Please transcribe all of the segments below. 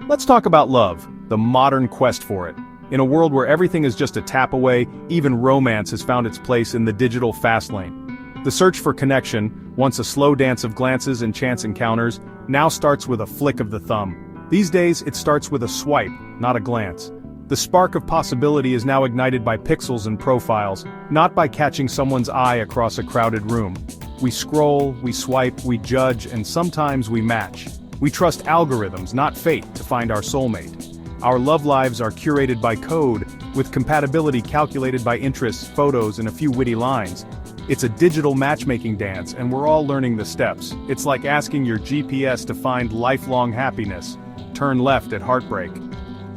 Let's talk about love, the modern quest for it. In a world where everything is just a tap away, even romance has found its place in the digital fast lane. The search for connection, once a slow dance of glances and chance encounters, now starts with a flick of the thumb. These days, it starts with a swipe, not a glance. The spark of possibility is now ignited by pixels and profiles, not by catching someone's eye across a crowded room. We scroll, we swipe, we judge, and sometimes we match. We trust algorithms, not fate, to find our soulmate. Our love lives are curated by code, with compatibility calculated by interests, photos, and a few witty lines. It's a digital matchmaking dance, and we're all learning the steps. It's like asking your GPS to find lifelong happiness. Turn left at heartbreak.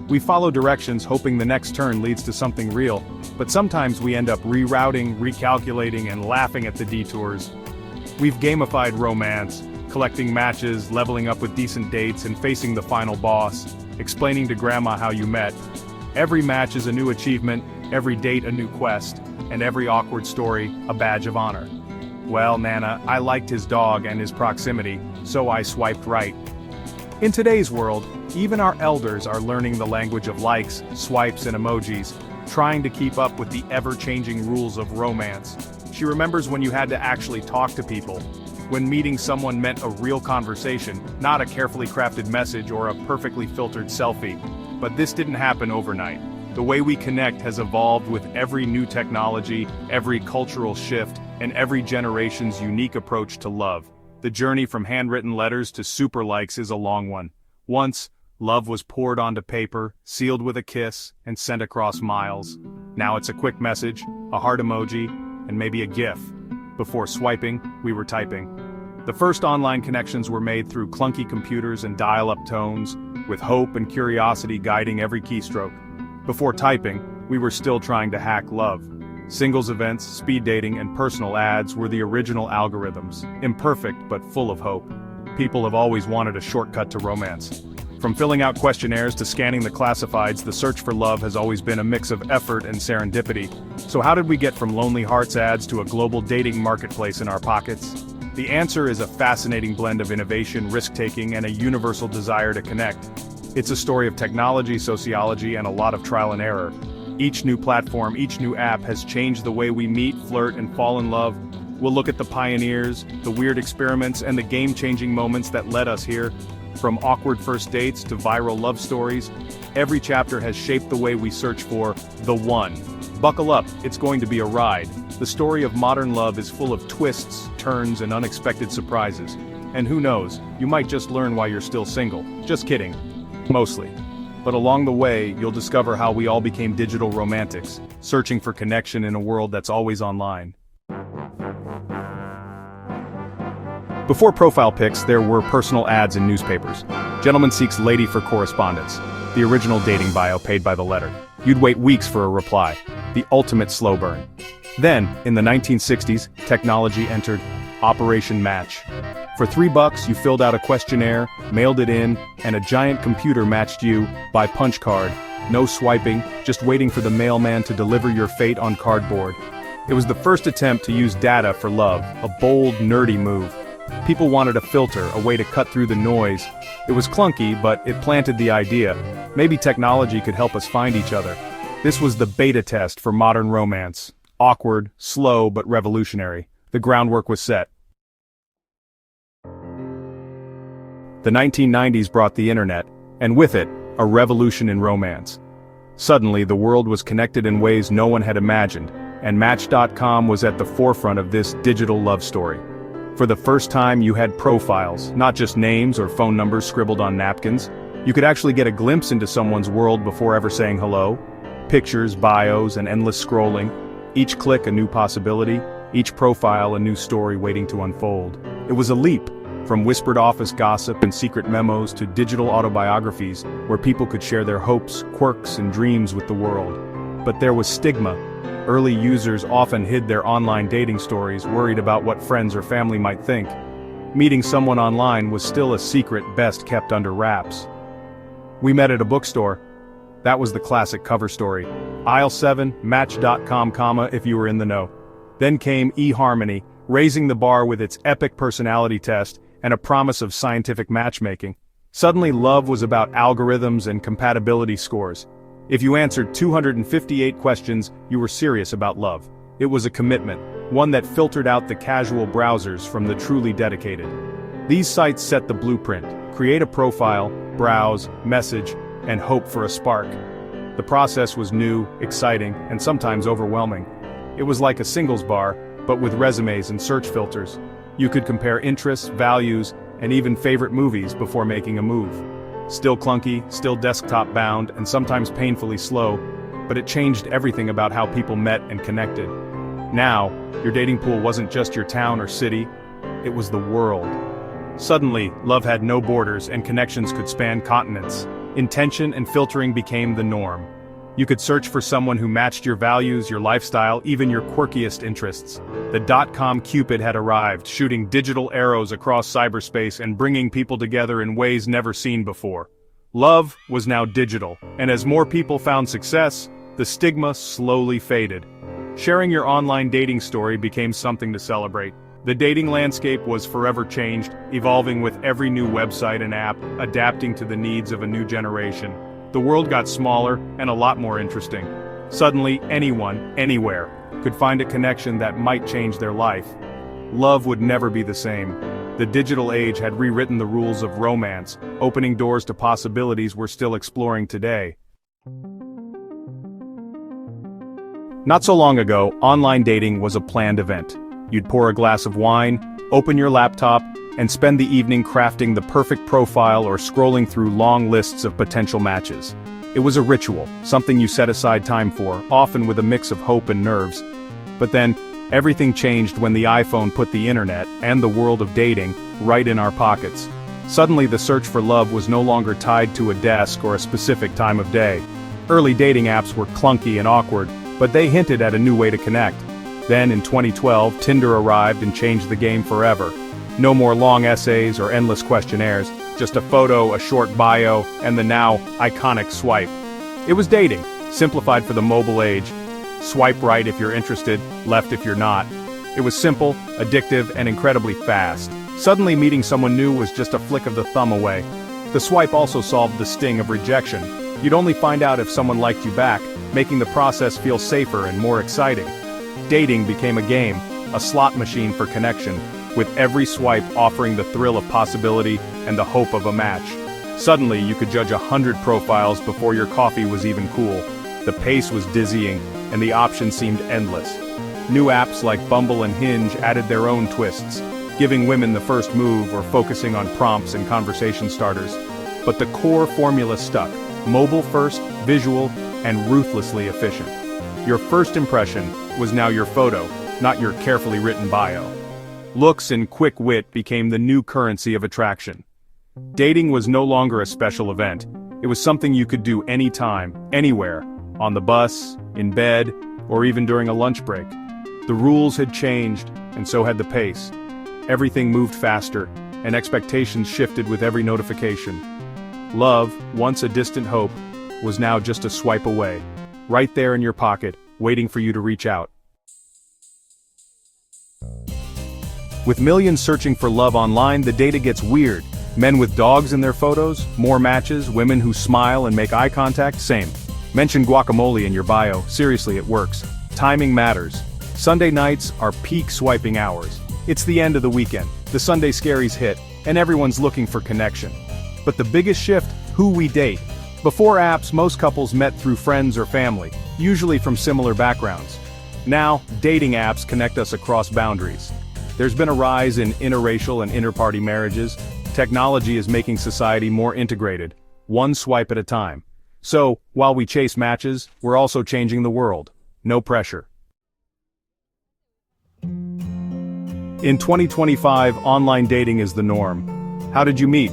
We follow directions hoping the next turn leads to something real, but sometimes we end up rerouting, recalculating, and laughing at the detours. We've gamified romance, collecting matches, leveling up with decent dates, and facing the final boss, explaining to grandma how you met. Every match is a new achievement, every date a new quest, and every awkward story a badge of honor. Well, Nana, I liked his dog and his proximity, so I swiped right. In today's world, even our elders are learning the language of likes, swipes, and emojis, trying to keep up with the ever-changing rules of romance. She remembers when you had to actually talk to people, when meeting someone meant a real conversation, not a carefully crafted message or a perfectly filtered selfie. But this didn't happen overnight. The way we connect has evolved with every new technology, every cultural shift, and every generation's unique approach to love. The journey from handwritten letters to super likes is a long one. Once, love was poured onto paper, sealed with a kiss, and sent across miles. Now it's a quick message, a heart emoji, and maybe a GIF. Before swiping, we were typing. The first online connections were made through clunky computers and dial-up tones, with hope and curiosity guiding every keystroke. Before typing, we were still trying to hack love. Singles events, speed dating, and personal ads were the original algorithms, imperfect but full of hope. People have always wanted a shortcut to romance. From filling out questionnaires to scanning the classifieds, the search for love has always been a mix of effort and serendipity. So how did we get from Lonely Hearts ads to a global dating marketplace in our pockets? The answer is a fascinating blend of innovation, risk-taking, and a universal desire to connect. It's a story of technology, sociology, and a lot of trial and error. Each new platform, each new app has changed the way we meet, flirt, and fall in love. We'll look at the pioneers, the weird experiments, and the game-changing moments that led us here. From awkward first dates to viral love stories, every chapter has shaped the way we search for the one. Buckle up, it's going to be a ride. The story of modern love is full of twists, turns, and unexpected surprises. And who knows, you might just learn why you're still single. Just kidding. Mostly. But along the way, you'll discover how we all became digital romantics, searching for connection in a world that's always online. Before profile pics, there were personal ads in newspapers. Gentleman seeks lady for correspondence. The original dating bio paid by the letter. You'd wait weeks for a reply. The ultimate slow burn. Then, in the 1960s, technology entered Operation Match. For $3, you filled out a questionnaire, mailed it in, and a giant computer matched you by punch card. No swiping, just waiting for the mailman to deliver your fate on cardboard. It was the first attempt to use data for love, a bold, nerdy move. People wanted a filter, a way to cut through the noise. It was clunky, but it planted the idea. Maybe technology could help us find each other. This was the beta test for modern romance. Awkward, slow, but revolutionary. The groundwork was set. The 1990s brought the internet, and with it, a revolution in romance. Suddenly, the world was connected in ways no one had imagined, and Match.com was at the forefront of this digital love story. For the first time, you had profiles, not just names or phone numbers scribbled on napkins. You could actually get a glimpse into someone's world before ever saying hello. Pictures, bios, and endless scrolling. Each click a new possibility, each profile a new story waiting to unfold. It was a leap, from whispered office gossip and secret memos to digital autobiographies, where people could share their hopes, quirks, and dreams with the world. But there was stigma. Early users often hid their online dating stories, worried about what friends or family might think. Meeting someone online was still a secret best kept under wraps. We met at a bookstore. That was the classic cover story. Aisle 7, Match.com, if you were in the know. Then came eHarmony, raising the bar with its epic personality test and a promise of scientific matchmaking. Suddenly love was about algorithms and compatibility scores. If you answered 258 questions, you were serious about love. It was a commitment, one that filtered out the casual browsers from the truly dedicated. These sites set the blueprint: create a profile, browse, message, and hope for a spark. The process was new, exciting, and sometimes overwhelming. It was like a singles bar, but with resumes and search filters. You could compare interests, values, and even favorite movies before making a move. Still clunky, still desktop bound, and sometimes painfully slow, but it changed everything about how people met and connected. Now, your dating pool wasn't just your town or city, it was the world. Suddenly, love had no borders and connections could span continents. Intention and filtering became the norm. You could search for someone who matched your values, your lifestyle, even your quirkiest interests. The .com Cupid had arrived, shooting digital arrows across cyberspace and bringing people together in ways never seen before. Love was now digital, and as more people found success, the stigma slowly faded. Sharing your online dating story became something to celebrate. The dating landscape was forever changed, evolving with every new website and app, adapting to the needs of a new generation. The world got smaller and a lot more interesting. Suddenly, anyone, anywhere, could find a connection that might change their life. Love would never be the same. The digital age had rewritten the rules of romance, opening doors to possibilities we're still exploring today. Not so long ago, online dating was a planned event. You'd pour a glass of wine, open your laptop, and spend the evening crafting the perfect profile or scrolling through long lists of potential matches. It was a ritual, something you set aside time for, often with a mix of hope and nerves. But then, everything changed when the iPhone put the internet, and the world of dating, right in our pockets. Suddenly the search for love was no longer tied to a desk or a specific time of day. Early dating apps were clunky and awkward, but they hinted at a new way to connect. Then in 2012, Tinder arrived and changed the game forever. No more long essays or endless questionnaires, just a photo, a short bio, and the now iconic swipe. It was dating, simplified for the mobile age. Swipe right if you're interested, left if you're not. It was simple, addictive, and incredibly fast. Suddenly meeting someone new was just a flick of the thumb away. The swipe also solved the sting of rejection. You'd only find out if someone liked you back, making the process feel safer and more exciting. Dating became a game, a slot machine for connection, with every swipe offering the thrill of possibility and the hope of a match. Suddenly you could judge 100 profiles before your coffee was even cool. The pace was dizzying, and the options seemed endless. New apps like Bumble and Hinge added their own twists, giving women the first move or focusing on prompts and conversation starters. But the core formula stuck: mobile first, visual, and ruthlessly efficient. Your first impression was now your photo, not your carefully written bio. Looks and quick wit became the new currency of attraction. Dating was no longer a special event. It was something you could do anytime, anywhere, on the bus, in bed, or even during a lunch break. The rules had changed, and so had the pace. Everything moved faster, and expectations shifted with every notification. Love, once a distant hope, was now just a swipe away, right there in your pocket, waiting for you to reach out. With millions searching for love online, the data gets weird. Men with dogs in their photos, more matches, women who smile and make eye contact, same. Mention guacamole in your bio, seriously, it works. Timing matters. Sunday nights are peak swiping hours. It's the end of the weekend, the Sunday scaries hit, and everyone's looking for connection. But the biggest shift, who we date. Before apps, most couples met through friends or family, usually from similar backgrounds. Now, dating apps connect us across boundaries. There's been a rise in interracial and interparty marriages. Technology is making society more integrated, one swipe at a time. So, while we chase matches, we're also changing the world. No pressure. In 2025, online dating is the norm. How did you meet?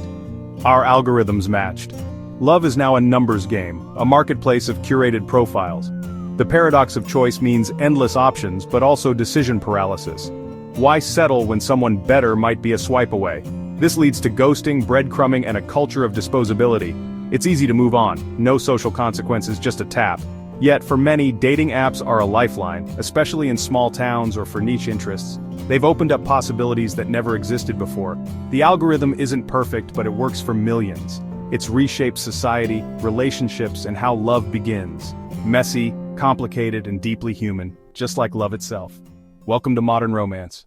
Our algorithms matched. Love is now a numbers game, a marketplace of curated profiles. The paradox of choice means endless options, but also decision paralysis. Why settle when someone better might be a swipe away? This leads to ghosting, breadcrumbing, and a culture of disposability. It's easy to move on, no social consequences, just a tap. Yet, for many, dating apps are a lifeline, especially in small towns or for niche interests. They've opened up possibilities that never existed before. The algorithm isn't perfect, but it works for millions. It's reshaped society, relationships, and how love begins. Messy, complicated, and deeply human, just like love itself. Welcome to modern romance.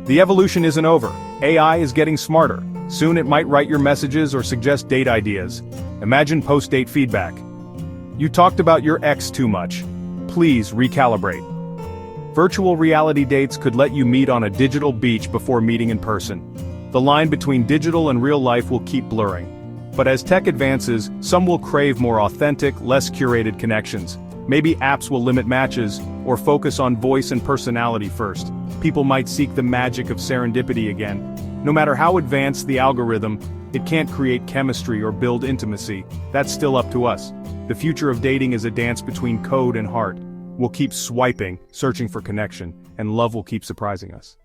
The evolution isn't over. AI is getting smarter. Soon it might write your messages or suggest date ideas. Imagine post-date feedback. You talked about your ex too much. Please recalibrate. Virtual reality dates could let you meet on a digital beach before meeting in person. The line between digital and real life will keep blurring. But as tech advances, some will crave more authentic, less curated connections. Maybe apps will limit matches, or focus on voice and personality first. People might seek the magic of serendipity again. No matter how advanced the algorithm, it can't create chemistry or build intimacy. That's still up to us. The future of dating is a dance between code and heart. We'll keep swiping, searching for connection, and love will keep surprising us.